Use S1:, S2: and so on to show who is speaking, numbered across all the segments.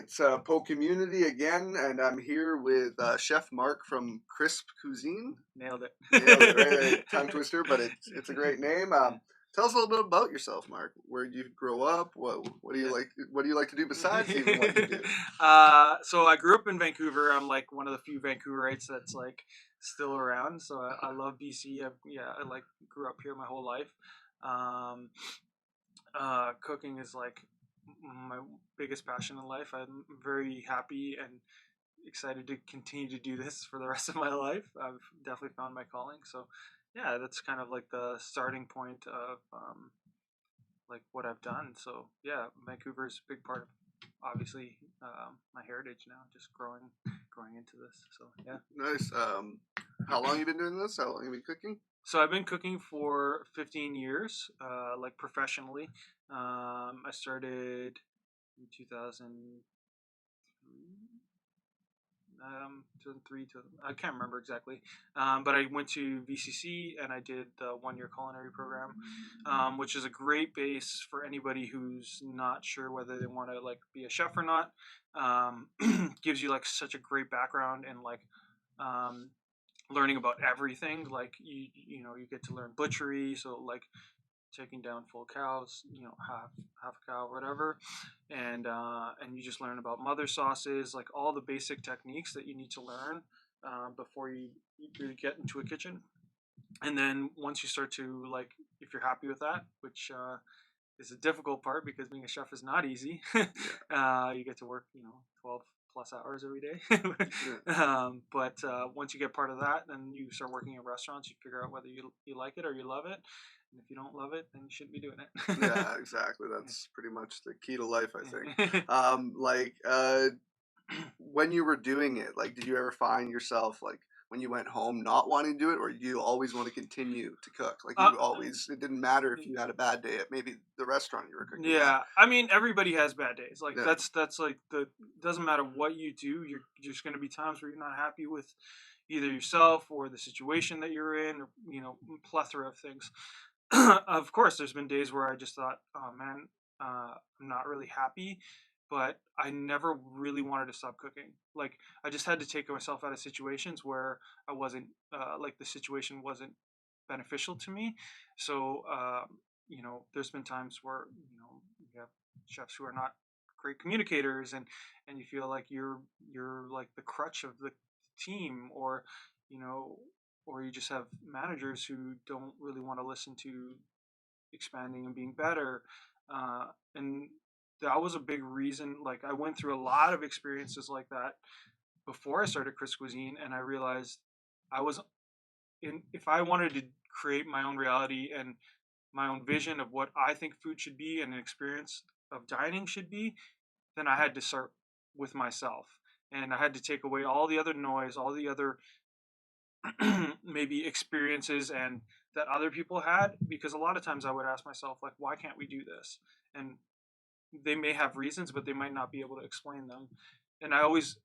S1: It's PoCommunity again, and I'm here with Chef Mark from CrispCuisine.
S2: Nailed it.
S1: Nailed it, right? Tongue twister, but it's a great name. Tell us a little bit about yourself, Mark. Where did you grow up? What do you
S2: Yeah.
S1: like? What do you like to do besides even what you do?
S2: So I grew up in Vancouver. I'm like one of the few Vancouverites that's like still around. So I love BC. I like grew up here my whole life. Um, Cooking is like my biggest passion in life. I'm very happy and excited to continue to do this for the rest of my life. I've definitely found my calling. So yeah, that's kind of like the starting point of like what I've done. So yeah, Vancouver is a big part of obviously my heritage now, just growing into this. So yeah.
S1: Nice. How long you been doing this? How long you been cooking?
S2: So I've been cooking for 15 years, like professionally. I started in 2003, 2003 to I can't remember exactly, but I went to VCC and I did the 1 year culinary program, which is a great base for anybody who's not sure whether they want to like be a chef or not. Gives you like such a great background and like um, learning about everything. Like you get to learn butchery, so like taking down full cows, half a cow, whatever, and you just learn about mother sauces, like all the basic techniques that you need to learn before you really get into a kitchen. And then once you start to like, if you're happy with that, which is a difficult part because being a chef is not easy. You get to work, 12 plus hours every day. But once you get part of that, then you start working in restaurants. You figure out whether you like it or you love it. And if you don't love it, then you shouldn't be doing it.
S1: Yeah, exactly. That's pretty much the key to life, I think. When you were doing it, like, did you ever find yourself like when you went home not wanting to do it, or you always want to continue to cook? Like,
S2: uh,
S1: you always, it didn't matter if you had a bad day at maybe the restaurant you were cooking at.
S2: yeah, I mean everybody has bad days. Like
S1: Yeah,
S2: that's like the doesn't matter what you do. You're there's going to be times where you're not happy with either yourself or the situation that you're in, or plethora of things. Of course, there's been days where I just thought, oh man, I'm not really happy, but I never really wanted to stop cooking. Like I just had to take myself out of situations where I wasn't like the situation wasn't beneficial to me. So there's been times where you have chefs who are not great communicators, and you feel like you're like the crutch of the team, or you know or you just have managers who don't really want to listen to expanding and being better. And that was a big reason. Like I went through a lot of experiences like that before I started Chris Cuisine, and I realized I was if I wanted to create my own reality and my own vision of what I think food should be and an experience of dining should be, then I had to start with myself. And I had to take away all the other noise, all the other maybe experiences and that other people had, because a lot of times I would ask myself like, why can't we do this? And they may have reasons, but they might not be able to explain them. And I always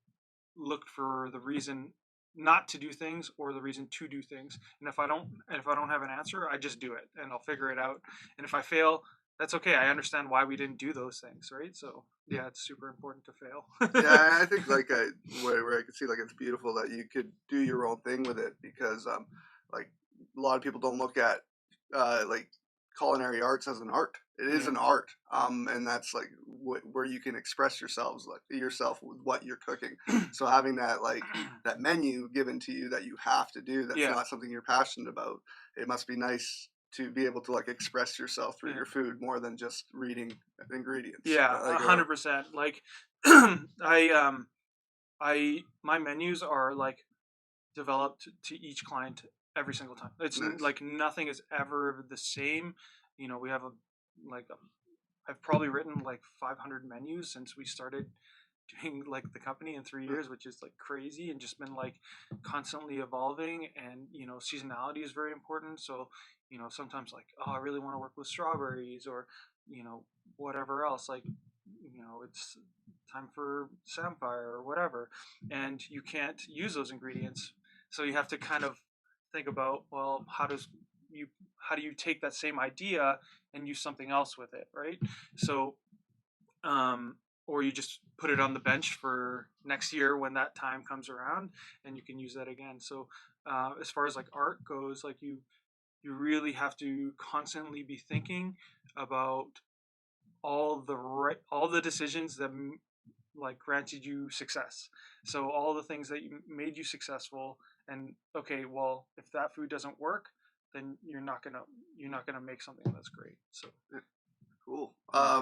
S2: looked for the reason not to do things or the reason to do things. And if I don't have an answer, I just do it and I'll figure it out. And if I fail, that's okay. I understand why we didn't do those things, right? So yeah, it's super important to fail.
S1: yeah. I think like where I could see like it's beautiful that you could do your own thing with it because like a lot of people don't look at like culinary arts as an art. It is
S2: Yeah,
S1: an art, and that's like where you can express yourself with what you're cooking. So having that like that menu given to you that you have to do, that's
S2: yeah,
S1: not something you're passionate about. It must be nice to be able to like express yourself through
S2: yeah.
S1: your food more than just reading ingredients.
S2: Yeah,
S1: Like,
S2: 100%. Like, I my menus are like developed to each client every single time. It's
S1: nice.
S2: like nothing is ever the same. We have like a, I've probably written like 500 menus since we started doing like the company in 3 years, which is like crazy, and just been like constantly evolving. And seasonality is very important. So sometimes like, oh, I really want to work with strawberries, or whatever else. Like it's time for samphire or whatever, and you can't use those ingredients. So you have to kind of think about, well, how do you take that same idea and use something else with it, right? So or you just put it on the bench for next year when that time comes around, and you can use that again. So as far as like art goes, like you really have to constantly be thinking about all the decisions that like granted you success. So all the things that made you successful, and okay, well, if that food doesn't work, then you're not gonna make something that's great. So
S1: Cool.
S2: yeah.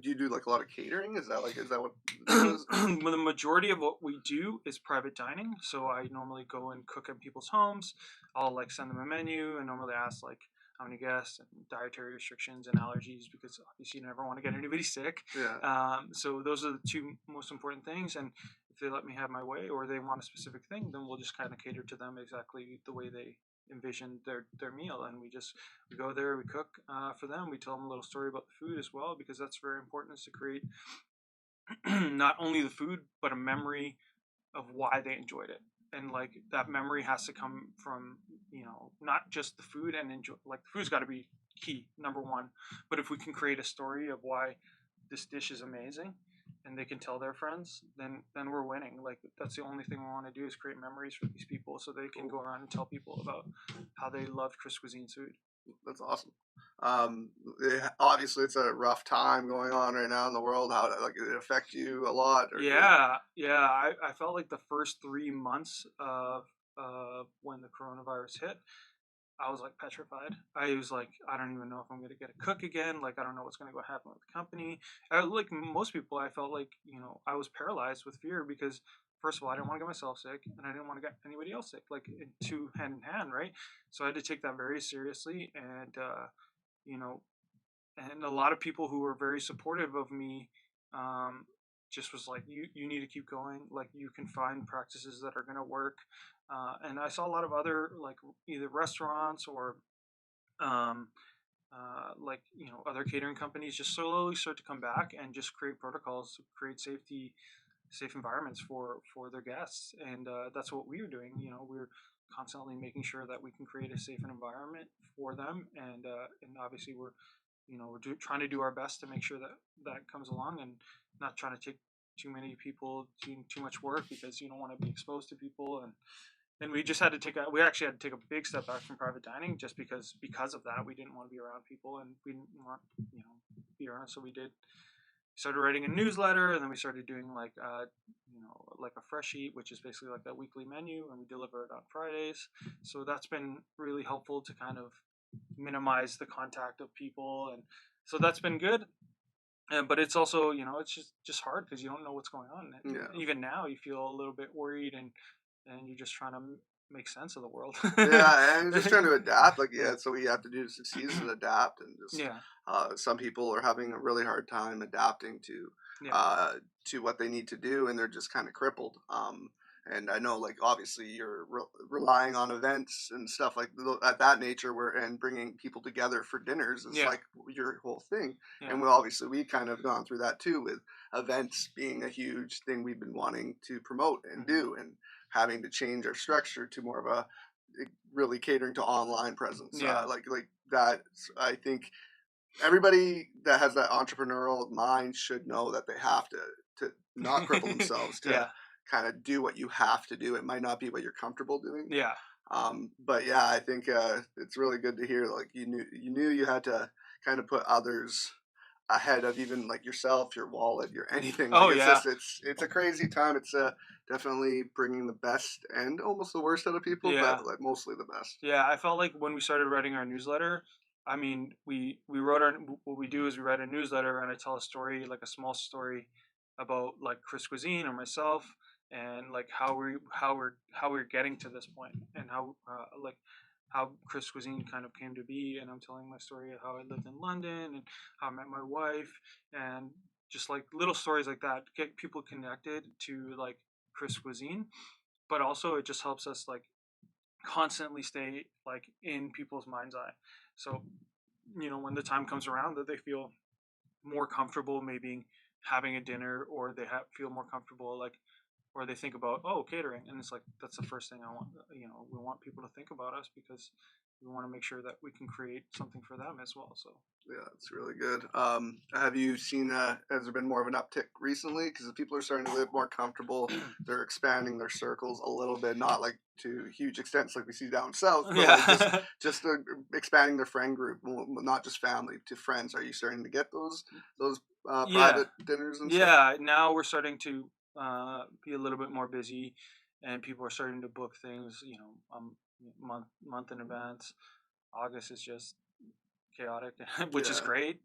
S1: Do you do like a lot of catering? Is that what it is?
S2: Well, the majority of what we do is private dining. So I normally go and cook at people's homes. I'll like send them a menu and normally ask like how many guests and dietary restrictions and allergies, because obviously you never want to get anybody sick.
S1: Yeah.
S2: So those are the two most important things. And if they let me have my way or they want a specific thing, then we'll just kind of cater to them exactly the way they envisioned their meal. And we go there, we cook for them. We tell them a little story about the food as well, because that's very important, is to create not only the food but a memory of why they enjoyed it. And like that memory has to come from, not just the food, and enjoy, like the food's got to be key number one, but if we can create a story of why this dish is amazing and they can tell their friends, then we're winning. Like that's the only thing we want to do, is create memories for these people so they can go around and tell people about how they loved CrispCuisine's food.
S1: That's awesome. Obviously, it's a rough time going on right now in the world. How like did it affect you a lot? Or
S2: Yeah. I felt like the first 3 months of when the coronavirus hit, I was like petrified. I was like, I don't even know if I'm gonna get a cook again. Like, I don't know what's gonna go happen with the company. Like most people, I felt like I was paralyzed with fear, because first of all, I didn't want to get myself sick, and I didn't want to get anybody else sick. Like two hand in hand, right? So I had to take that very seriously, and you know, and a lot of people who were very supportive of me um, just was like, you need to keep going, like you can find practices that are going to work. And I saw a lot of other, like either restaurants or um, like other catering companies just slowly start to come back and just create protocols to create safe environments for their guests. And that's what we were doing. We're constantly making sure that we can create a safe environment for them. And obviously we're trying to do our best to make sure that that comes along, and not trying to take too many people doing too much work, because you don't want to be exposed to people. And we just had to we actually had to take a big step back from private dining, just because of that. We didn't want to be around people, and we didn't want be around. So we started writing a newsletter, and then we started doing like like a fresh eat, which is basically like that weekly menu, and we deliver it on Fridays. So that's been really helpful to kind of minimize the contact of people, and so that's been good. But it's also it's just hard, because you don't know what's going on. And
S1: yeah.
S2: even now you feel a little bit worried, and you're just trying to make sense of the world.
S1: Yeah, and just trying to adapt. Like, yeah,
S2: Yeah.
S1: that's what you have to do to succeed, is adapt. And just
S2: Yeah.
S1: some people are having a really hard time adapting
S2: Yeah.
S1: uh, to what they need to do, and they're just kind of crippled. And I know, like, obviously, you're relying on events and stuff like at that nature, where and bringing people together for dinners is
S2: Yeah.
S1: like your whole thing.
S2: Yeah.
S1: And we kind of gone through that too, with events being a huge thing we've been wanting to promote and
S2: Hmm.
S1: do, and having to change our structure to more of a really catering to online presence.
S2: Yeah.
S1: Like that, I think everybody that has that entrepreneurial mind should know that they have to not cripple themselves to
S2: Yeah.
S1: kind of do what you have to do. It might not be what you're comfortable doing.
S2: Yeah.
S1: But yeah, I think it's really good to hear. Like you knew you had to kind of put others ahead of even like yourself, your wallet, your anything. Like
S2: Oh yeah.
S1: it's a crazy time. It's definitely bringing the best and almost the worst out of people, but
S2: Yeah.
S1: like mostly the best.
S2: Yeah, I felt like when we started writing our newsletter, I mean, we wrote what we do is we write a newsletter, and I tell a story, like a small story about like Chris Cuisine or myself, and like how we're getting to this point, and how like how Chris Cuisine kind of came to be. And I'm telling my story of how I lived in London, and how I met my wife, and just like little stories like that get people connected to like Chris Cuisine. But also it just helps us like constantly stay like in people's mind's eye. So, when the time comes around that they feel more comfortable maybe having a dinner, or they feel more comfortable, like, or they think about, oh, catering, and it's like that's the first thing I want. We want people to think about us, because we want to make sure that we can create something for them as well. So
S1: Yeah, it's really good. Have you seen, has there been more of an uptick recently? Because people are starting to live more comfortable. They're expanding their circles a little bit, not like to huge extents like we see down south, but like
S2: yeah.
S1: just expanding their friend group, not just family, to friends. Are you starting to get those
S2: Yeah,
S1: private dinners and stuff?
S2: yeah. Now we're starting to be a little bit more busy, and people are starting to book things. Month in advance. August is just chaotic, which is
S1: Yeah,
S2: great.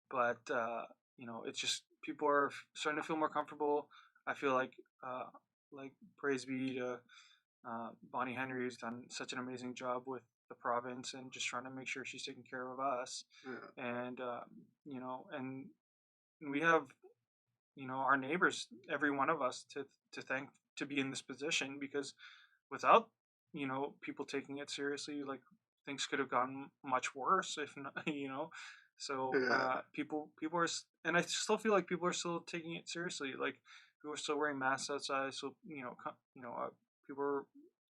S2: But it's just people are starting to feel more comfortable. I feel uh, like praise be to Bonnie Henry, who's done such an amazing job with the province and just trying to make sure she's taking care of us.
S1: yeah,
S2: And and we have our neighbors, every one of us, to thank to be in this position, because without people taking it seriously, like things could have gotten much worse if not, so
S1: yeah,
S2: people are and I still feel like people are still taking it seriously, like people are still wearing masks outside, so people are,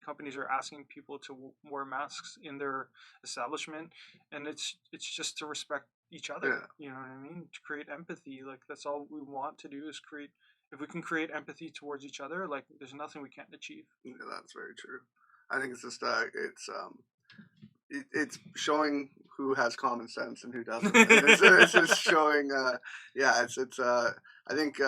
S2: companies are asking people to wear masks in their establishment, and it's just to respect each other,
S1: yeah.
S2: you know what I mean, to create empathy. Like that's all we want to do is create, if we can create empathy towards each other, like there's nothing we can't achieve.
S1: Yeah, that's very true. I think it's just it's showing who has common sense and who doesn't. And it's just showing, yeah, I think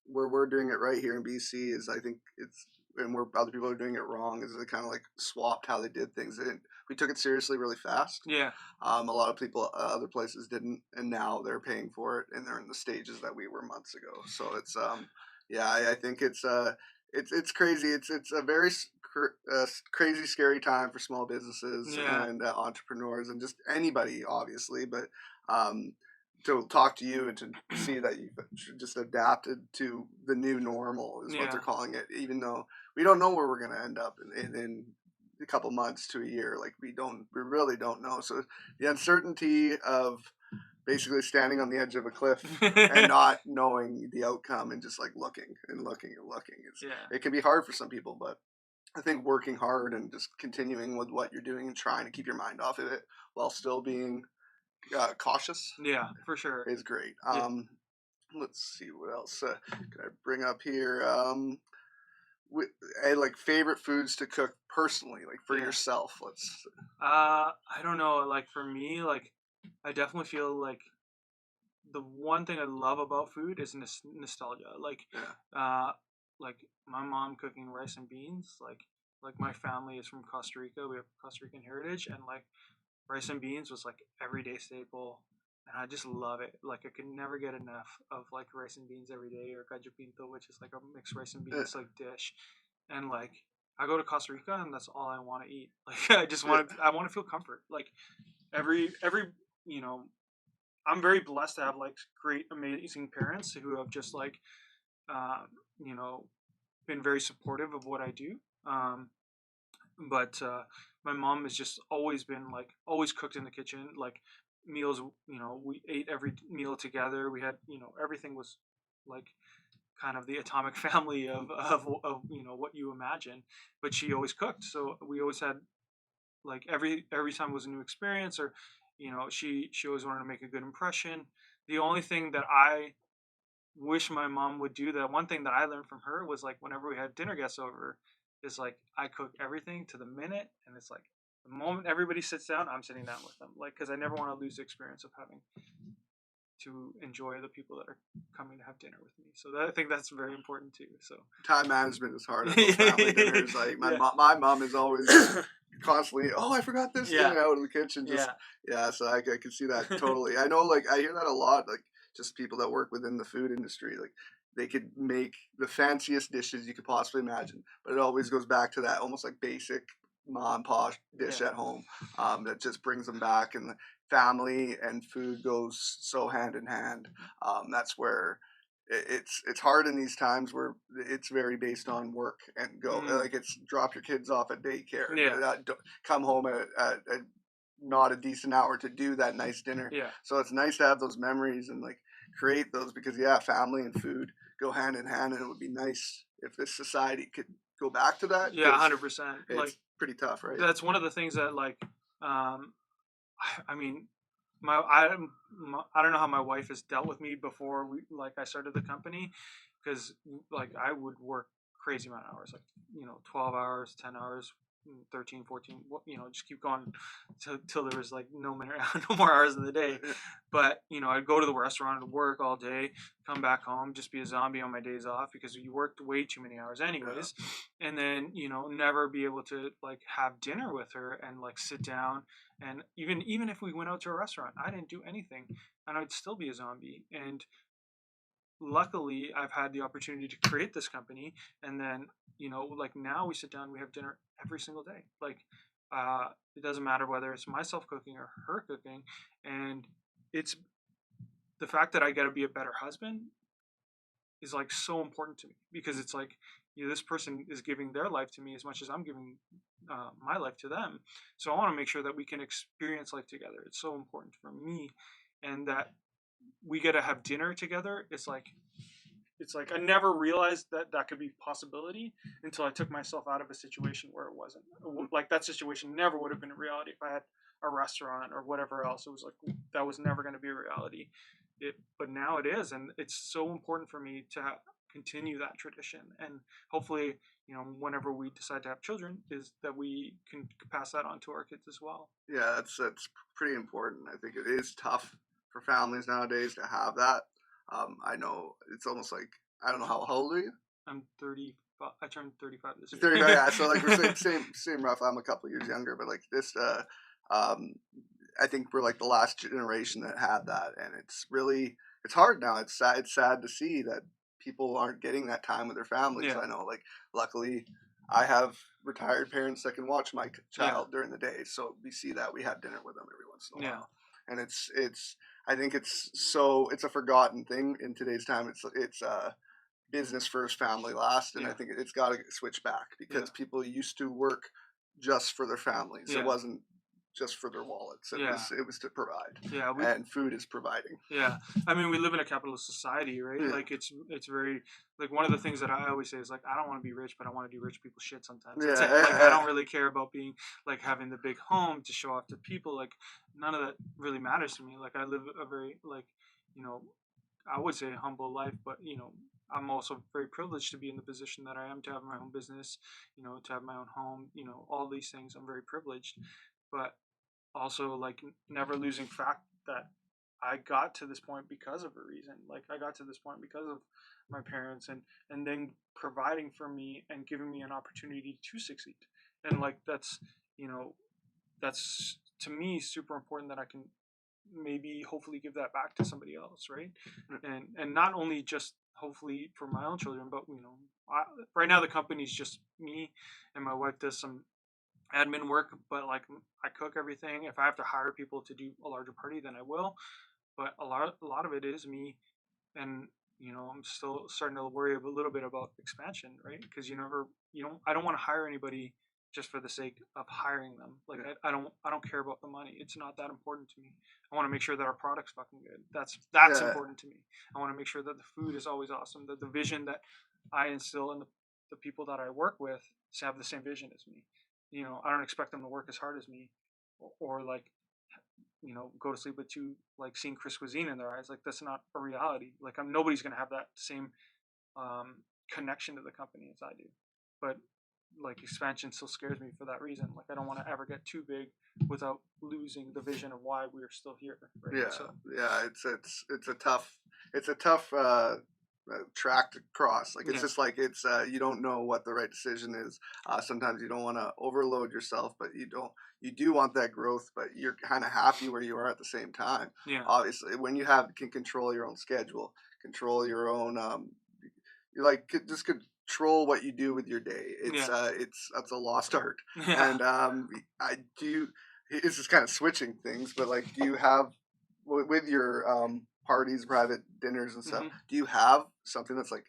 S1: where we're doing it right here in BC is, I think it's, and where other people are doing it wrong is they kind of like swapped how they did things. We took it seriously really fast.
S2: Yeah.
S1: A lot of people, other places didn't, and now they're paying for it, and they're in the stages that we were months ago. So yeah, I think it's crazy. It's a very crazy, scary time for small businesses
S2: Yeah.
S1: and entrepreneurs and just anybody, obviously. But um, to talk to you and to see that you've just adapted to the new normal is what they're
S2: Yeah.
S1: calling it, even though we don't know where we're going to end up in a couple months to a year. Like we really don't know. So the uncertainty of basically standing on the edge of a cliff and not knowing the outcome and just like looking and looking and looking,
S2: Yeah.
S1: it can be hard for some people. But I think working hard and just continuing with what you're doing and trying to keep your mind off of it while still being cautious
S2: Yeah, for sure.
S1: is great.
S2: Yeah.
S1: Let's see what else can I bring up here. Like favorite foods to cook personally, like for
S2: Yeah.
S1: yourself. Let's.
S2: I don't know. Like for me, like I definitely feel like the one thing I love about food is nostalgia.
S1: Yeah,
S2: Uh, like my mom cooking rice and beans. Like my family is from Costa Rica. We have Costa Rican heritage, and like rice and beans was like everyday staple, and I just love it. Like I could never get enough of like rice and beans every day, or gallo pinto, which is like a mixed rice and
S1: yeah,
S2: beans like dish. And like I go to Costa Rica, and that's all I want to eat. Like
S1: yeah,
S2: I want to feel comfort. Like every you know I'm very blessed to have like great amazing parents who have just like uh, you know been very supportive of what I do. Um, but my mom has just always been like always cooked in the kitchen, like meals, we ate every meal together. We had, everything was like kind of the atomic family of what you imagine, but she always cooked, so we always had like every time was a new experience, or she always wanted to make a good impression. The only thing that I wish my mom would do, the one thing that I learned from her, was like whenever we had dinner guests over, is like I cook everything to the minute, and it's like the moment everybody sits down, I'm sitting down with them, like because I never want to lose the experience of having to enjoy the people that are coming to have dinner with me. So I think that's very important too. So
S1: time management is hard at those family dinners. Like
S2: yeah,
S1: my mom is always just constantly, oh, I forgot this thing
S2: yeah,
S1: out in the kitchen. Just
S2: yeah,
S1: yeah, so I can see that totally. I know, like I hear that a lot. Like just people that work within the food industry, like they could make the fanciest dishes you could possibly imagine, but it always goes back to that almost like basic mom posh dish
S2: yeah,
S1: at home that just brings them back. And the family and food goes so hand in hand. That's where it's hard in these times where it's very based on work and go,
S2: mm,
S1: like it's drop your kids off at daycare,
S2: yeah,
S1: come home at not a decent hour to do that nice dinner.
S2: yeah,
S1: So it's nice to have those memories and like create those, because yeah, family and food go hand in hand, and it would be nice if this society could go back to that,
S2: yeah,
S1: because
S2: 100%.
S1: it's
S2: Like
S1: pretty tough, right?
S2: That's one of the things that like, um, I mean, I don't know how my wife has dealt with me before I started the company, because like I would work crazy amount of hours, like 12 hours, 10 hours, 13, 14, just keep going till there was like no minute, no more hours in the day. But I'd go to the restaurant and work all day, come back home, just be a zombie on my days off because you worked way too many hours anyways, and then never be able to like have dinner with her and like sit down. And even if we went out to a restaurant, I didn't do anything, and I'd still be a zombie. And luckily, I've had the opportunity to create this company, and then like now we sit down, we have dinner every single day. Like, it doesn't matter whether it's myself cooking or her cooking, and it's the fact that I got to be a better husband is like so important to me, because it's like this person is giving their life to me as much as I'm giving my life to them. So I want to make sure that we can experience life together. It's so important for me, and that we get to have dinner together. It's like I never realized that that could be a possibility until I took myself out of a situation where it wasn't. Like that situation never would have been a reality if I had a restaurant or whatever else. It was like that was never going to be a reality. But now it is, and it's so important for me to continue that tradition. And hopefully, whenever we decide to have children, is that we can pass that on to our kids as well.
S1: Yeah, that's pretty important. I think it is tough for families nowadays to have that. I know it's almost like I don't know how old are you?
S2: I'm 35. I turned 35 this year.
S1: 35. Yeah, so like we're same rough. I'm a couple years younger, but like this, um, I think we're like the last generation that had that, and it's hard now. It's sad. It's sad to see that people aren't getting that time with their families.
S2: Yeah.
S1: I know, like luckily, I have retired parents that can watch my child during the day, so we see that we have dinner with them every once in a while, and it's. I think it's a forgotten thing in today's time. It's business first, family last, and I think it's got to switch back because people used to work just for their families. It wasn't just for their wallets. It was to provide.
S2: Yeah,
S1: and food is providing.
S2: Yeah, I mean, we live in a capitalist society, right?
S1: Yeah.
S2: Like it's very like one of the things that I always say is like I don't want to be rich, but I want to do rich people shit sometimes. That's it. Like I don't really care about being like having the big home to show off to people. Like none of that really matters to me. Like I live a very like I would say humble life, but I'm also very privileged to be in the position that I am, to have my own business, to have my own home, all these things. I'm very privileged, but also like never losing fact that I got to this point because of a reason. Like I got to this point because of my parents, and then providing for me and giving me an opportunity to succeed. And like that's to me super important, that I can maybe hopefully give that back to somebody else, right? And not only just hopefully for my own children, but right now the company's just me, and my wife does some admin work, but like I cook everything. If I have to hire people to do a larger party, then I will. But a lot of it is me, and I'm still starting to worry a little bit about expansion, right? Because I don't want to hire anybody just for the sake of hiring them. Like I don't care about the money. It's not that important to me. I want to make sure that our product's fucking good. That's important to me. I want to make sure that the food is always awesome. That the vision that I instill in the people that I work with have the same vision as me. I don't expect them to work as hard as me, or like, go to sleep with seeing CrispCuisine in their eyes. Like that's not a reality. Like nobody's gonna have that same connection to the company as I do. But like expansion still scares me for that reason. Like I don't want to ever get too big without losing the vision of why we're still here. Right?
S1: Yeah,
S2: So,
S1: it's a tough track to cross. Like it's just like you don't know what the right decision is. Sometimes you don't want to overload yourself, but you do want that growth, but you're kind of happy where you are at the same time.
S2: Yeah.
S1: Obviously, when you can control your own schedule, control your own you just control what you do with your day. That's a lost art.
S2: Yeah.
S1: And I do. It's just kind of switching things, but like, do you have with your parties, private dinners and stuff? Do you have something that's like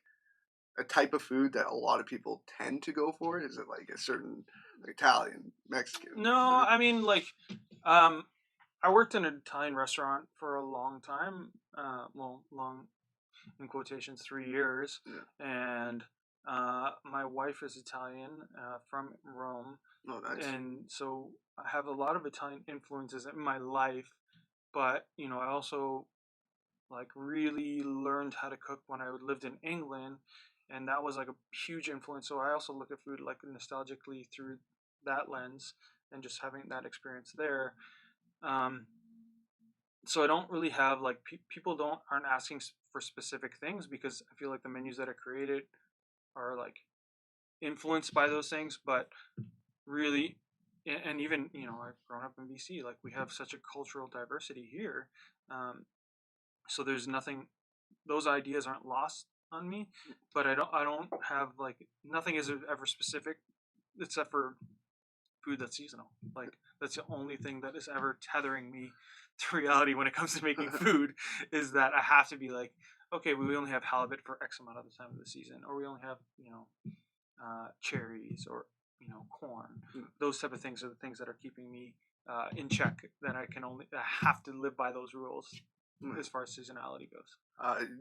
S1: a type of food that a lot of people tend to go for? Is it like a certain Italian, Mexican?
S2: No, I mean I worked in an Italian restaurant for a long time. Long in quotations, 3 years, and my wife is Italian, from Rome,
S1: Oh, nice.
S2: and so I have a lot of Italian influences in my life. But I also like really learned how to cook when I lived in England, and that was like a huge influence. So I also look at food like nostalgically through that lens, and just having that experience there. Um, so I don't really have like people don't aren't asking for specific things, because I feel like the menus that are created are like influenced by those things, but really, and even I've grown up in BC, like we have such a cultural diversity here. So there's nothing, those ideas aren't lost on me, but I don't have like, nothing is ever specific except for food that's seasonal. Like that's the only thing that is ever tethering me to reality when it comes to making food, is that I have to be like, okay, we only have halibut for X amount of the time of the season, or we only have cherries, or corn. Those type of things are the things that are keeping me in check. That I have to live by those rules as far as seasonality goes.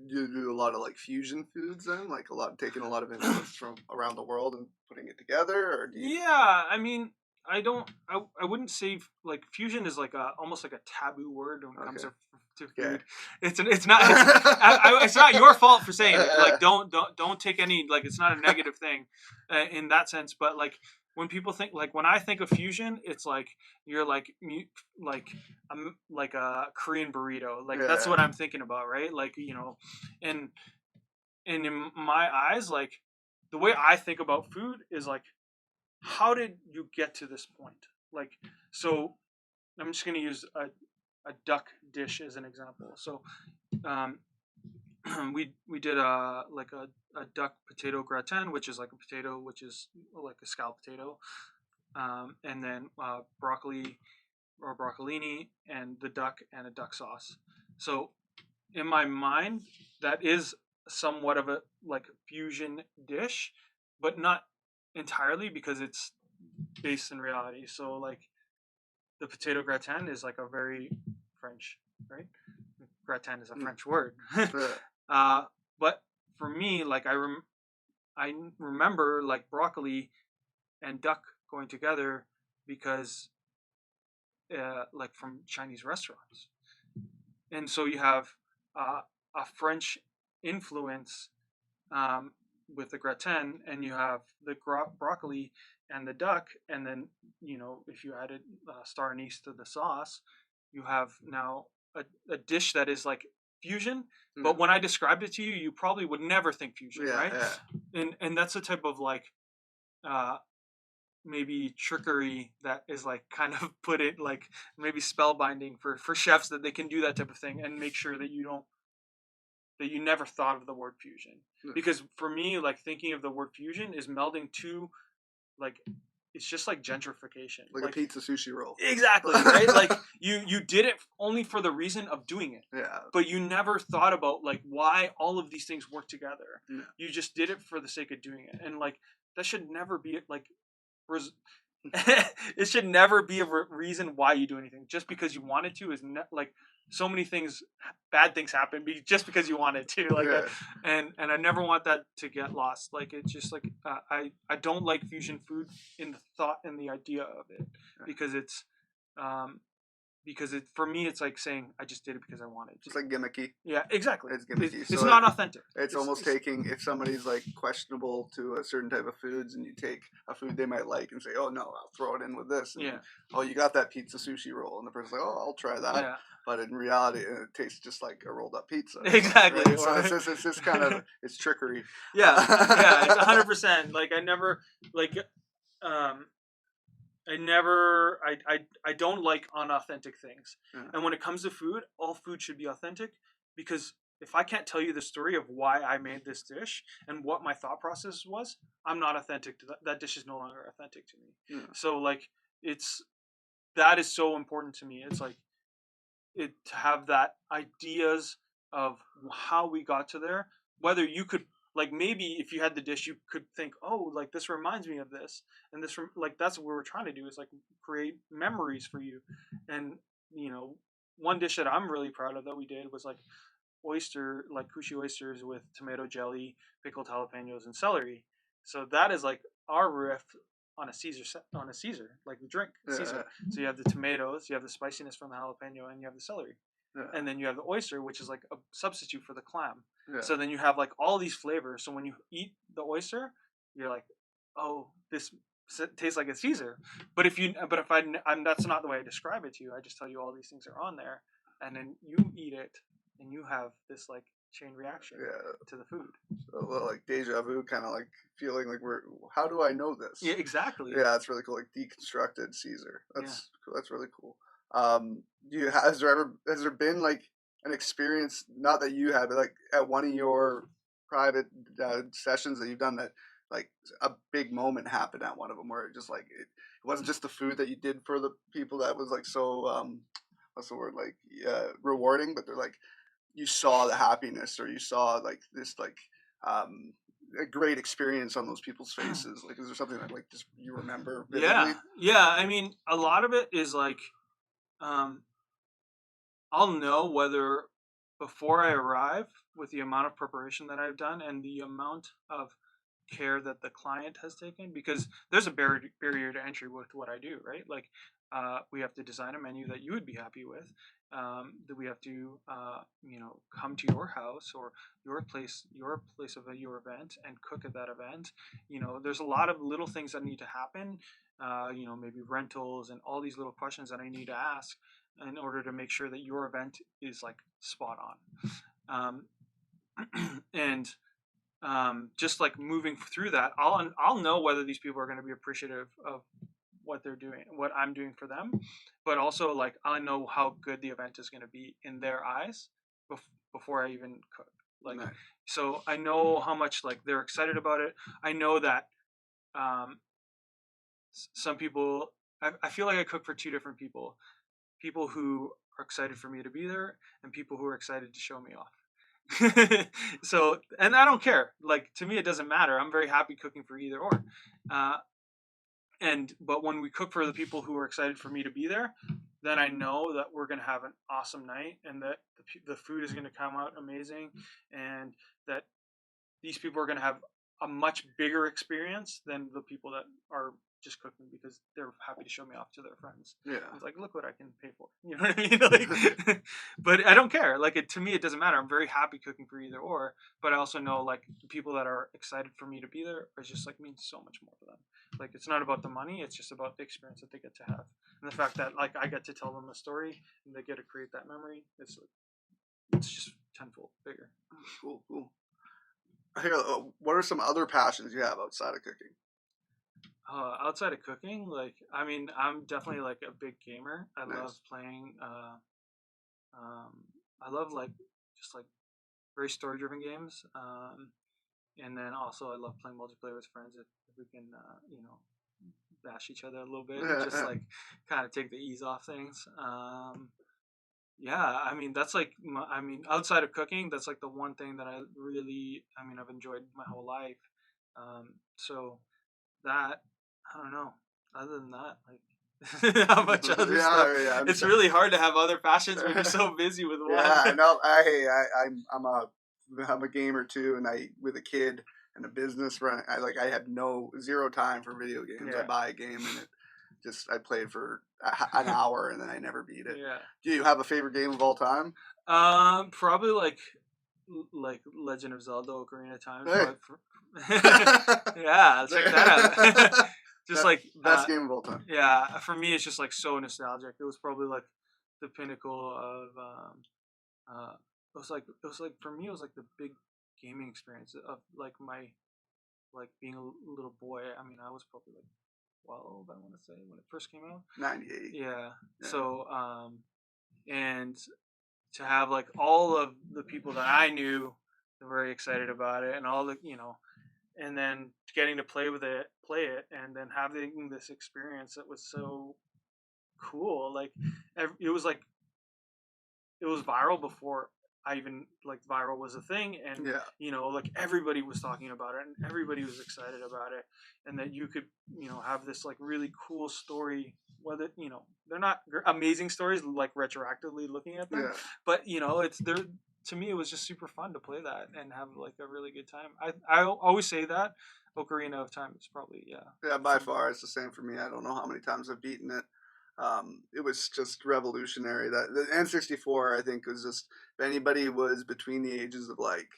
S1: You do a lot of like fusion foods then, like taking a lot of influence from around the world and putting it together, or do you?
S2: Yeah, I mean, I don't. I wouldn't say like fusion is like almost like a taboo word when it comes
S1: Okay.
S2: to
S1: Okay.
S2: food. It's not. It's not your fault for saying it. Like don't take any, like, it's not a negative thing in that sense. But like when people think, like when I think of fusion, it's like you're like like a Korean burrito. Like that's
S1: Yeah.
S2: what I'm thinking about, right? Like and and in my eyes, like the way I think about food is like, how did you get to this point? Like, so I'm just going to use a duck dish as an example. So um, we did a duck potato gratin, which is like a potato, which is like a scalloped potato, and then broccoli or broccolini, and the duck and a duck sauce. So in my mind, that is somewhat of a like fusion dish, but not entirely, because it's based in reality. So like the potato gratin is like a very French, right? Gratin is a French word.
S1: Yeah.
S2: uh, but for me, like I remember like broccoli and duck going together, because like from Chinese restaurants, and so you have uh, a French influence um, with the gratin, and you have the broccoli and the duck, and then if you added star anise to the sauce, you have now a dish that is like fusion. But when I described it to you, you probably would never think fusion,
S1: Yeah.
S2: right?
S1: Yeah.
S2: And that's the type of like uh, maybe trickery that is like kind of put it like maybe spellbinding for chefs, that they can do that type of thing and make sure that you never thought of the word fusion. Because for me, like thinking of the word fusion is melding two, like it's just like gentrification,
S1: Like a pizza sushi roll.
S2: Exactly, right? Like you did it only for the reason of doing it,
S1: Yeah.
S2: but you never thought about like why all of these things work together.
S1: Yeah.
S2: You just did it for the sake of doing it, and like that should never be like it should never be a reason why you do anything. Just because you wanted to is like so many things, bad things happen just because you wanted to. Like,
S1: Yeah.
S2: and I never want that to get lost. Like it's just like I don't like fusion food in the thought and the idea of it, because it's um because it for me it's like saying I just did it because I wanted to.
S1: It's like gimmicky.
S2: Yeah, exactly.
S1: It's gimmicky.
S2: It's not authentic.
S1: It's almost taking, if somebody's like questionable to a certain type of foods, and you take a food they might like and say, oh no, I'll throw it in with this. And,
S2: Yeah.
S1: oh, you got that pizza sushi roll, and the person's like, oh, I'll try that.
S2: Yeah.
S1: But in reality, it tastes just like a rolled up pizza.
S2: Exactly.
S1: Right? So it's just kind of, it's trickery.
S2: Yeah, yeah, it's 100%. Like I never like I don't like unauthentic things.
S1: Yeah.
S2: And when it comes to food, all food should be authentic, because if I can't tell you the story of why I made this dish and what my thought process was, I'm not authentic to that. That dish is no longer authentic to me.
S1: Yeah.
S2: So like that is so important to me. It's like to have that ideas of how we got to there, whether you could, like, maybe if you had the dish you could think, oh, like this reminds me of this, and this like that's what we're trying to do, is like create memories for you. And one dish that I'm really proud of that we did was like kushi oysters with tomato jelly, pickled jalapenos, and celery. So that is like our riff on a Caesar, like the drink Caesar. So you have the tomatoes, you have the spiciness from the jalapeno, and you have the celery. And then you have the oyster, which is like a substitute for the clam. So then you have like all these flavors. So when you eat the oyster, you're like, oh, this tastes like a Caesar. But if I'm that's not the way I describe it to you. I just tell you all these things are on there, and then you eat it, and you have this like chain reaction to the food.
S1: So a little like deja vu, kind of like feeling like how do I know this?
S2: Yeah, exactly.
S1: Yeah, that's really cool. Like deconstructed Caesar. That's cool. That's really cool. Has there been like an experience, not that you had, but like at one of your private sessions that you've done, that like a big moment happened at one of them where it just like it wasn't just the food that you did for the people that was like so what's the word, like rewarding, but they're like you saw the happiness, or you saw like this like a great experience on those people's faces. Like, is there something that like just you remember vividly?
S2: Yeah. I mean, a lot of it is like, I'll know whether before I arrive, with the amount of preparation that I've done and the amount of care that the client has taken, because there's a barrier to entry with what I do, right? Like, we have to design a menu that you would be happy with. That we have to, come to your house or your place of your event and cook at that event. There's a lot of little things that need to happen. Maybe rentals and all these little questions that I need to ask in order to make sure that your event is like spot on. And just like moving through that, I'll know whether these people are going to be appreciative of what they're doing, what I'm doing for them, but also like I know how good the event is going to be in their eyes before I even cook. Like, nice. So I know how much like they're excited about it. I know that some people, I feel like I cook for two different people: people who are excited for me to be there, and people who are excited to show me off. So, and I don't care. Like, to me, it doesn't matter. I'm very happy cooking for either or. But when we cook for the people who are excited for me to be there, then I know that we're going to have an awesome night, and that the food is going to come out amazing, and that these people are going to have a much bigger experience than the people that are just cooking because they're happy to show me off to their friends. Yeah, it's like, look what I can pay for. You know what I mean? Like, but I don't care. Like, to me, it doesn't matter. I'm very happy cooking for either or. But I also know like the people that are excited for me to be there are just like means so much more to them. Like, it's not about the money. It's just about the experience that they get to have, and the fact that like I get to tell them a story and they get to create that memory. It's just tenfold bigger.
S1: Cool. Here, what are some other passions you have outside of cooking?
S2: Outside of cooking, like, I mean, I'm definitely like a big gamer. I
S1: Nice.
S2: love playing. I love like just like very story-driven games. And then also I love playing multiplayer with friends if we can, bash each other a little bit, and just like kind of take the ease off things. Yeah, I mean that's like outside of cooking, that's like the one thing that I've enjoyed my whole life. So that, I don't know. Other than that, like how much other stuff? Yeah, it's really hard to have other passions when you're so busy with one.
S1: Yeah, I know. I'm a gamer too, and with a kid and a business run, I have zero time for video games. Yeah. I buy a game and I play it for an hour and then I never beat it. Yeah. Do you have a favorite game of all time?
S2: Probably like Legend of Zelda: Ocarina of Time. Hey. Yeah, check that out. Just like
S1: best game of all time.
S2: Yeah, for me it's just like so nostalgic. It was probably like the pinnacle of it was like for me it was like the big gaming experience of like my being a little boy. I mean, I was probably like 12, I want to say, when it first came out.
S1: 98.
S2: Yeah. So and to have like all of the people that I knew were very excited about it, and all the and then getting to play it, and then having this experience that was so cool. Like, it was viral before I even viral was a thing, and like everybody was talking about it and everybody was excited about it, and that you could have this like really cool story, whether they're not amazing stories like retroactively looking at them, but it's there. To me, it was just super fun to play that and have like a really good time. I always say that Ocarina of Time is probably
S1: Yeah, by
S2: for me.
S1: far, it's the same for me. I don't know how many times I've beaten it. It was just revolutionary. That the N64, I think, was just if anybody was between the ages of like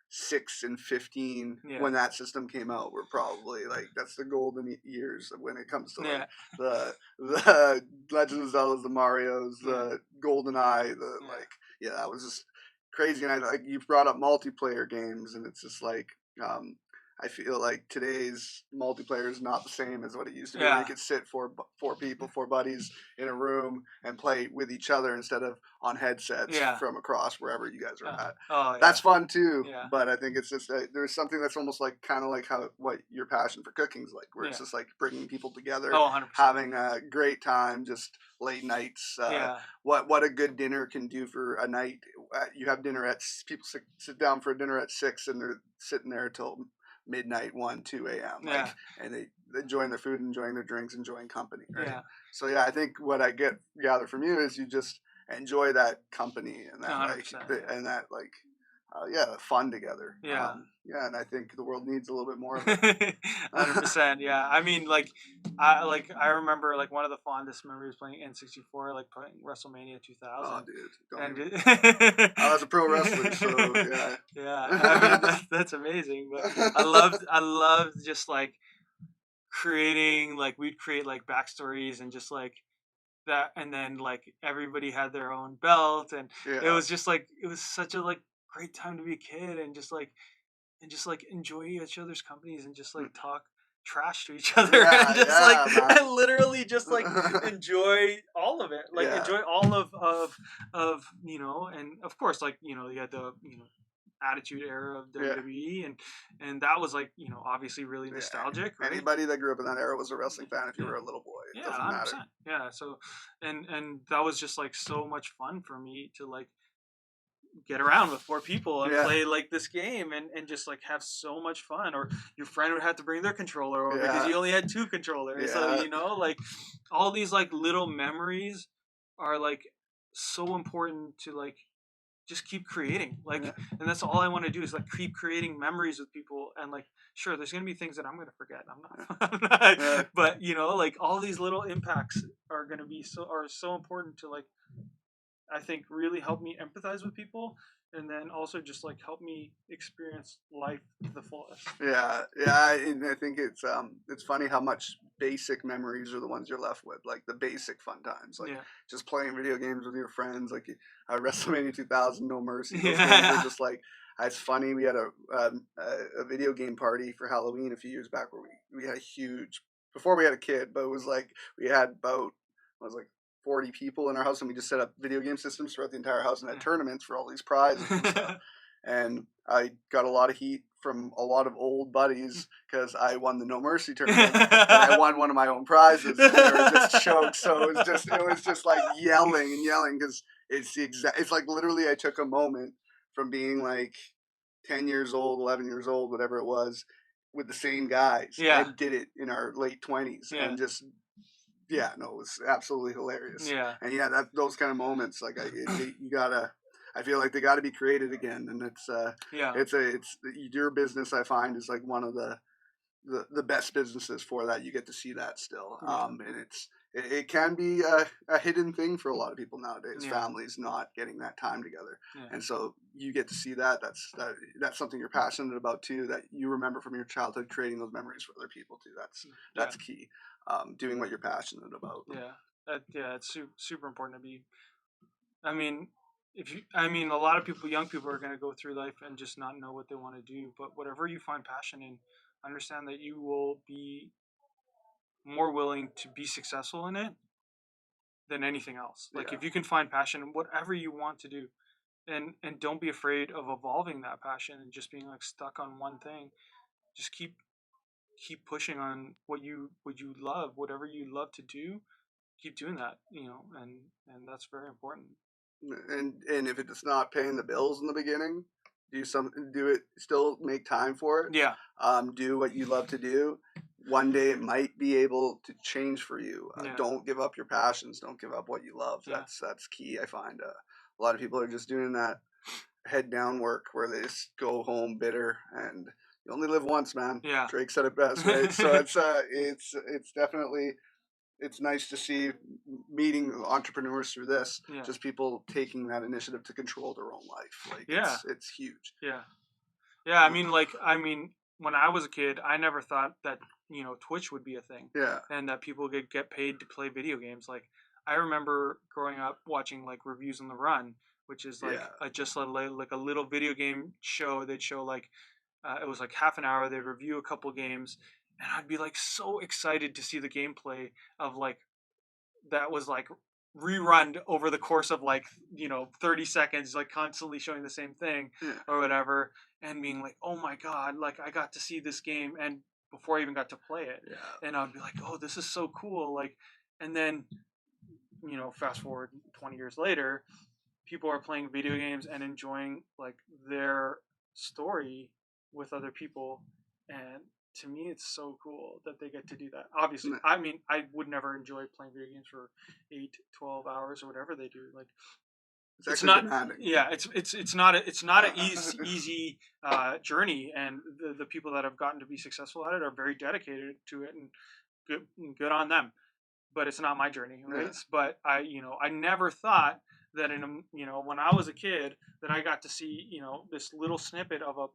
S1: 6 and 15
S2: Yeah,
S1: when that system came out, were probably like that's the golden years when it comes to like
S2: yeah,
S1: the Legend of Zelda's, the Mario's,
S2: yeah,
S1: the Golden Eye, the
S2: yeah,
S1: like yeah, that was just crazy. And I like you brought up multiplayer games, and it's just like um, I feel like today's multiplayer is not the same as what it used to be, where you
S2: yeah,
S1: could sit four people, four buddies in a room and play with each other instead of on headsets
S2: yeah.
S1: from across wherever you guys are at.
S2: Oh
S1: That's
S2: yeah,
S1: fun too,
S2: yeah,
S1: but I think it's just there's something that's almost like kind of like how what your passion for cooking is like, where it's
S2: yeah.
S1: just like bringing people together,
S2: Oh, 100%.
S1: having a great time, just late nights.
S2: Yeah,
S1: What a good dinner can do for a night. You have dinner at people sit down for a dinner at 6, and they're sitting there till midnight, 1, 2 a.m. Like,
S2: yeah,
S1: and they enjoying their food, enjoying their drinks, enjoying company, right?
S2: yeah.
S1: So yeah, I think what I gather from you is you just enjoy that company and
S2: A
S1: that
S2: hundred
S1: like
S2: percent.
S1: and that like yeah, fun together.
S2: Yeah.
S1: Yeah, and I think the world needs a little bit more of it.
S2: 100%. Yeah. I mean, I remember like one of the fondest memories playing N64, like playing WrestleMania
S1: Oh,
S2: 2000,
S1: dude, don't
S2: and
S1: even.
S2: it,
S1: I was a pro wrestler, so yeah.
S2: yeah. I mean, that's amazing. But I loved just like creating, like we'd create like backstories and just like that, and then like everybody had their own belt, and it
S1: Yeah,
S2: was just like it was such a like great time to be a kid, and just like enjoy each other's companies and just like talk trash to each other and
S1: yeah,
S2: just like
S1: yeah,
S2: and
S1: man.
S2: literally just like enjoy all of it, like
S1: Yeah,
S2: enjoy all of and of course, like you had the attitude era of
S1: yeah,
S2: WWE, and that was like obviously really nostalgic,
S1: yeah.
S2: right?
S1: Anybody that grew up in that era was a wrestling fan. If you
S2: Yeah.
S1: were a little boy, it
S2: Yeah,
S1: doesn't matter.
S2: 100%. Yeah, so and that was just like so much fun for me to like get around with four people and
S1: Yeah,
S2: play like this game, and just like have so much fun. Or your friend would have to bring their controller over because
S1: yeah,
S2: you only had two controllers, so
S1: yeah,
S2: like all these like little memories are like so important to like just keep creating, like,
S1: yeah,
S2: and that's all I want to do is like keep creating memories with people. And like, sure, there's gonna be things that I'm gonna forget, I'm
S1: yeah.
S2: not but like all these little impacts are so important to like, I think, really help me empathize with people, and then also just like help me experience life to the fullest.
S1: Yeah, yeah, and I think it's funny how much basic memories are the ones you're left with, like the basic fun times, like
S2: Yeah.
S1: just playing video games with your friends, like WrestleMania 2000, No Mercy. Those games are
S2: Yeah.
S1: just like it's funny. We had a video game party for Halloween a few years back where we had a huge before we had a kid, but it was like we had about it was like 40 people in our house, and we just set up video game systems throughout the entire house and had tournaments for all these prizes and stuff.
S2: Yeah.
S1: And I got a lot of heat from a lot of old buddies because I won the No Mercy tournament and I won one of my own prizes, and they were just choked. So it was just like yelling and yelling because it's like literally I took a moment from being like 10 years old, 11 years old, whatever it was, with the same guys
S2: Yeah.
S1: and did it in our late 20s
S2: Yeah.
S1: and just yeah, no, it was absolutely hilarious.
S2: Yeah.
S1: And yeah, that those kind of moments, like you gotta, I feel like they got to be created again, and
S2: Yeah.
S1: it's your business. I find is like one of the best businesses for that. You get to see that still,
S2: Yeah.
S1: and it can be a hidden thing for a lot of people nowadays.
S2: Yeah.
S1: Families not getting that time together,
S2: Yeah.
S1: and so you get to see that. That's something you're passionate about too. That you remember from your childhood, creating those memories for other people too.
S2: Yeah.
S1: That's key. Doing what you're passionate about.
S2: Yeah. It's super important to be. I mean, a lot of people, young people, are going to go through life and just not know what they want to do. But whatever you find passion in, understand that you will be more willing to be successful in it than anything else. Like
S1: Yeah,
S2: if you can find passion in whatever you want to do, and don't be afraid of evolving that passion and just being like stuck on one thing. Just keep pushing on what you love, whatever you love to do. Keep doing that, and that's very important.
S1: and if it's not paying the bills in the beginning, do it. Still make time for it.
S2: Yeah,
S1: Do what you love to do. One day it might be able to change for you.
S2: yeah,
S1: Don't give up your passions. Don't give up what you love.
S2: yeah,
S1: That's key. I find a lot of people are just doing that head down work where they just go home bitter and you only live once, man.
S2: Yeah.
S1: Drake said it best, right? So it's definitely it's nice to see meeting entrepreneurs through this.
S2: Yeah.
S1: Just people taking that initiative to control their own life. Like
S2: Yeah.
S1: it's huge.
S2: Yeah. Yeah. I mean, when I was a kid, I never thought that Twitch would be a thing,
S1: Yeah.
S2: and that people could get paid to play video games. Like I remember growing up watching like Reviews on the Run, which is like
S1: Yeah.
S2: just like a little video game show. They'd show like it was like half an hour. They'd review a couple games, and I'd be like so excited to see the gameplay of like that was like rerun over the course of like 30 seconds, like constantly showing the same thing
S1: Yeah.
S2: or whatever, and being like, oh my god, like I got to see this game, and before I even got to play it.
S1: Yeah.
S2: And I'd be like, oh, this is so cool. Like, and then fast forward 20 years later, people are playing video games and enjoying like their story with other people, and to me it's so cool that they get to do that. Obviously, I mean, I would never enjoy playing video games for 8-12 hours or whatever they do. Like it's not
S1: demanding.
S2: Yeah, it's not an easy journey, and the people that have gotten to be successful at it are very dedicated to it, and good on them. But it's not my journey, right?
S1: Yeah.
S2: But I never thought that when I was a kid that I got to see this little snippet of a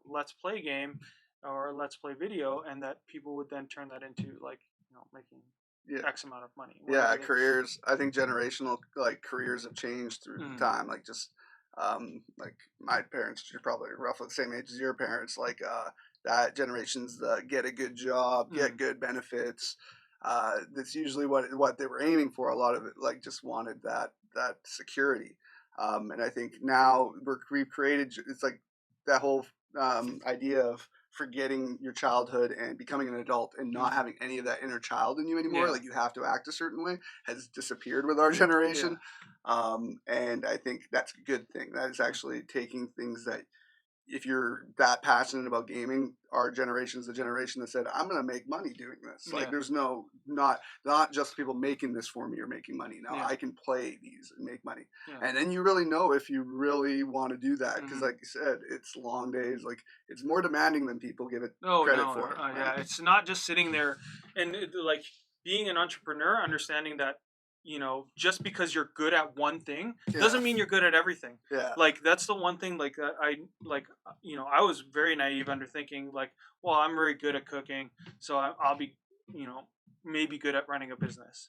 S2: let's play game or let's play video, and that people would then turn that into like making X amount of money.
S1: Yeah, careers. I think generational like careers have changed through time. Like just like my parents are probably roughly the same age as your parents. Like that generation's get a good job, get good benefits. That's usually what they were aiming for. A lot of it like just wanted that security. And I think now we've created it's like that whole idea of forgetting your childhood and becoming an adult and not having any of that inner child in you anymore. Like you have to act a certain way has disappeared with our generation. And I think that's a good thing. That is actually taking things that if you're that passionate about gaming, our generation is the generation that said, I'm going to make money doing this. Like there's not just people making this for me or making money. Now I can play these and make money. And then you really know if you really want to do that. Because like you said, it's long days. Like it's more demanding than people give it credit for.
S2: Yeah, it's not just sitting there and like being an entrepreneur, understanding that just because you're good at one thing doesn't mean you're good at everything. Like that's the one thing like I was very naive under thinking like, well, I'm very good at cooking, so I'll be maybe good at running a business.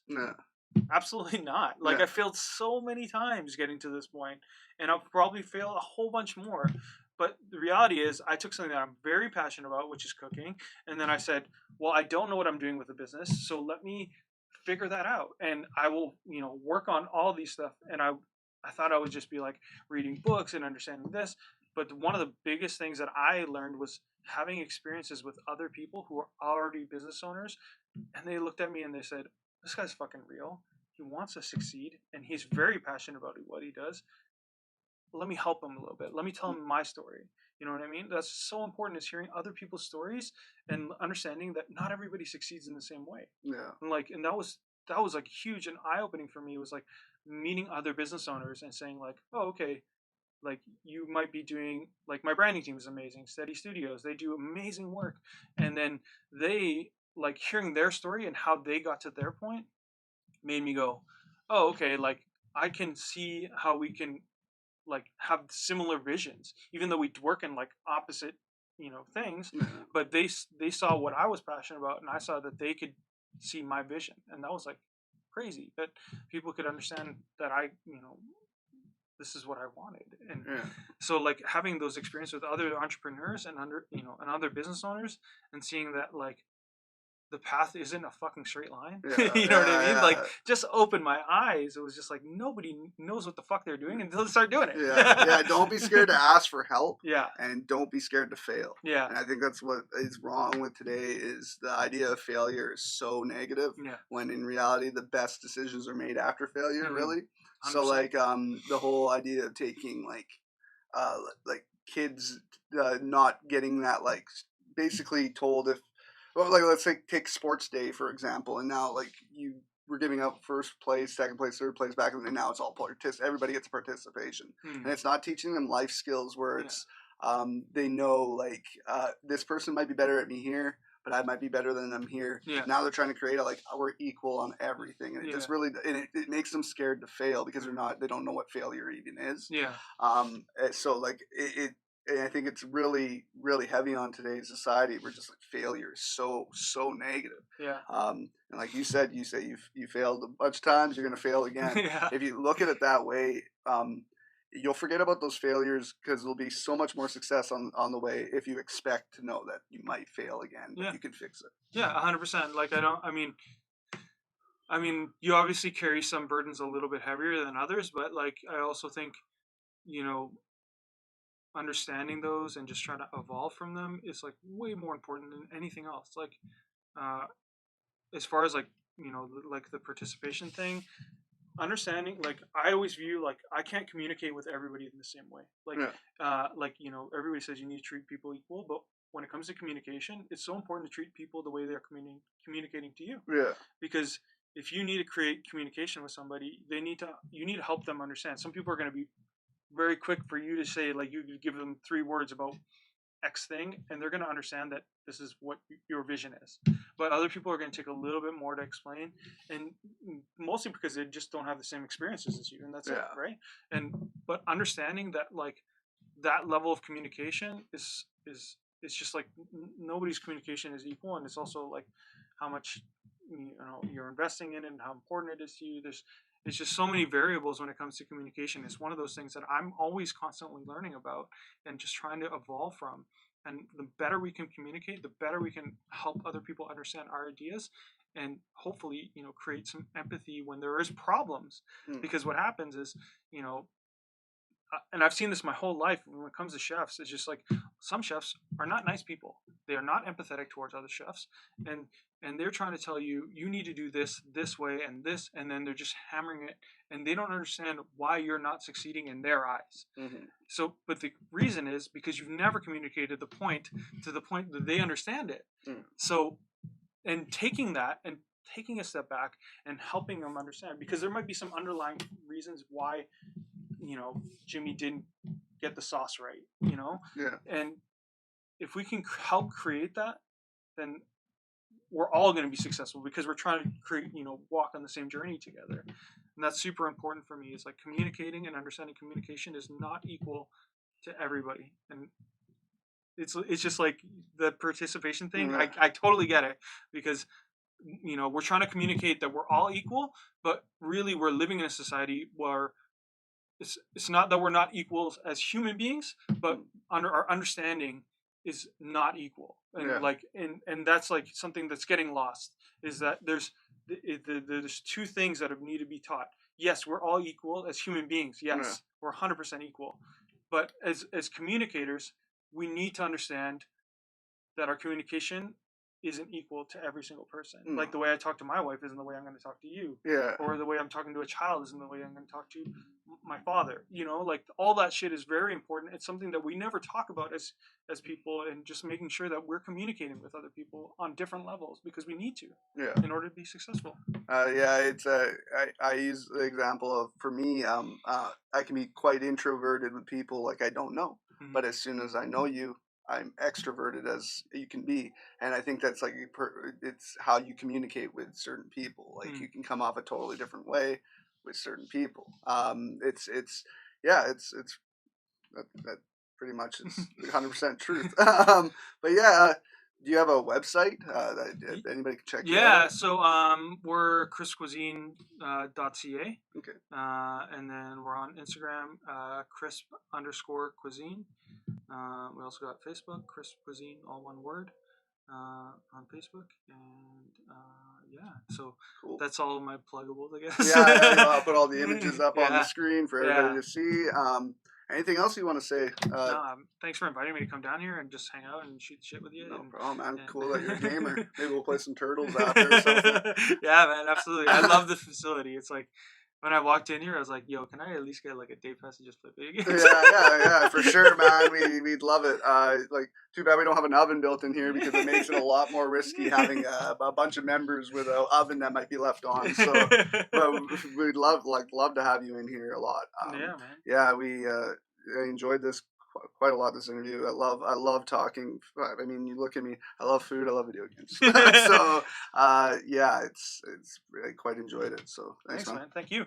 S2: Absolutely not. Like I failed so many times getting to this point, and I'll probably fail a whole bunch more. But the reality is I took something that I'm very passionate about, which is cooking, and then I said, well, I don't know what I'm doing with the business, so let me figure that out, and I will work on all these stuff. And I thought I would just be like reading books and understanding this, but one of the biggest things that I learned was having experiences with other people who are already business owners, and they looked at me and they said, this guy's fucking real, he wants to succeed, and he's very passionate about what he does. Let me help him a little bit, let me tell him my story. You know what I mean? That's so important, is hearing other people's stories and understanding that not everybody succeeds in the same way. And that was like huge and eye-opening for me. It was like meeting other business owners and saying like, oh, okay, like you might be doing, like my branding team is amazing, Steady Studios, they do amazing work. And then they like hearing their story and how they got to their point made me go, oh, okay, like I can see how we can like have similar visions, even though we work in like opposite things. But they saw what I was passionate about, and I saw that they could see my vision, and that was like crazy that people could understand that I this is what I wanted. And so like having those experiences with other entrepreneurs and and other business owners, and seeing that like the path isn't a fucking straight line. You know what I mean? Like just opened my eyes. It was just like nobody knows what the fuck they're doing until they start doing it.
S1: Don't be scared to ask for help.
S2: And
S1: don't be scared to fail. And I think that's what is wrong with today, is the idea of failure is so negative, when in reality the best decisions are made after failure. Really. 100%. So like the whole idea of taking like kids not getting that, like basically told if, well, like let's take sports day for example, and now like you were giving out first place, second place, third place back, and now it's all everybody gets participation, and it's not teaching them life skills where it's they know like this person might be better at me here, but I might be better than them here.
S2: Yeah.
S1: Now they're trying to create a like we're equal on everything, and it
S2: Yeah.
S1: just really it makes them scared to fail because they don't know what failure even is.
S2: Yeah.
S1: So like and I think it's really really heavy on today's society where just like failure is so negative.
S2: Yeah.
S1: And like you say you failed a bunch of times, you're gonna fail again.
S2: Yeah.
S1: If you look at it that way, you'll forget about those failures because there'll be so much more success on the way if you expect to know that you might fail again, but
S2: Yeah.
S1: you can fix it.
S2: Yeah, 100%. Like I mean, you obviously carry some burdens a little bit heavier than others, but like I also think, you know, understanding those and just trying to evolve from them is like way more important than anything else. Like, uh, as far as like like the participation thing, understanding like I always view like I can't communicate with everybody in the same way.
S1: Yeah,
S2: Like everybody says you need to treat people equal, but when it comes to communication, it's so important to treat people the way they're communicating to you,
S1: yeah,
S2: because if you need to create communication with somebody, you need to help them understand. Some people are going to be very quick for you to say like you give them 3 words about X thing, and they're going to understand that this is what your vision is. But other people are going to take a little bit more to explain, and mostly because they just don't have the same experiences as you, and that's it,
S1: yeah,
S2: right? And but understanding that like that level of communication is just like nobody's communication is equal, and it's also like how much you're investing in it and how important it is to you. It's just so many variables when it comes to communication. It's one of those things that I'm always constantly learning about and just trying to evolve from. And the better we can communicate, the better we can help other people understand our ideas, and hopefully create some empathy when there is problems.
S1: mm,
S2: Because what happens is you know and I've seen this my whole life when it comes to chefs. It's just like some chefs are not nice people. They are not empathetic towards other chefs, and they're trying to tell you you need to do this way and this, and then they're just hammering it, and they don't understand why you're not succeeding in their eyes.
S1: mm-hmm.
S2: So, but the reason is because you've never communicated the point to the point that they understand it.
S1: Mm,
S2: So, and taking that and taking a step back and helping them understand, because there might be some underlying reasons why Jimmy didn't get the sauce right,
S1: yeah,
S2: and if we can help create that, then we're all going to be successful because we're trying to create, walk on the same journey together. And that's super important for me, is like communicating and understanding communication is not equal to everybody. And it's just like the participation thing.
S1: yeah,
S2: I totally get it, because we're trying to communicate that we're all equal, but really we're living in a society where it's not that we're not equals as human beings, but under our understanding is not equal, and
S1: yeah,
S2: and that's like something that's getting lost, is that there's 2 things that need to be taught. Yes, we're all equal as human beings.
S1: yeah,
S2: Yes, we're 100% equal, but as communicators, we need to understand that our communication isn't equal to every single person.
S1: mm,
S2: Like the way I talk to my wife isn't the way I'm going to talk to you,
S1: yeah,
S2: or the way I'm talking to a child isn't the way I'm going to talk to my father. Like all that shit is very important. It's something that we never talk about as people, and just making sure that we're communicating with other people on different levels, because we need to
S1: yeah.
S2: in order to be successful.
S1: Yeah, it's I use the example of for me, I can be quite introverted with people like I don't know,
S2: Mm-hmm.
S1: but as soon as I know you, I'm extroverted as you can be, and I think that's like it's how you communicate with certain people. Like
S2: Mm.
S1: you can come off a totally different way with certain people. It's yeah, it's that pretty much is 100% truth. But yeah, do you have a website that anybody can check you out
S2: Yeah,
S1: at?
S2: so we're CrispCuisine.ca,
S1: Okay,
S2: and then we're on Instagram, crisp_cuisine. We also got Facebook, Crisp Cuisine, all one word, on Facebook, and yeah, so
S1: cool.
S2: that's all of my pluggables, I guess.
S1: Yeah, I'll put all the images up on the
S2: Yeah,
S1: screen for everybody
S2: yeah.
S1: to see. Anything else you want to say?
S2: No, thanks for inviting me to come down here and just hang out and shoot shit with you.
S1: No
S2: And,
S1: problem, man.
S2: and
S1: Cool that you're a gamer. Maybe we'll play some Turtles after or something.
S2: Yeah, man, absolutely. I love the facility. It's like when I walked in here, I was like, "Yo, can I at least get like a day pass to just play video games?"
S1: Yeah, for sure, man. We'd love it. Like, too bad we don't have an oven built in here because it makes it a lot more risky having a bunch of members with an oven that might be left on. So, but we'd love to have you in here a lot.
S2: Yeah, man.
S1: Yeah, we I enjoyed this quite a lot this interview. I love talking. I mean, you look at me. I love food. I love video games. So yeah, it's really quite enjoyed it. So thanks,
S2: Thanks,
S1: man.
S2: man. Thank you.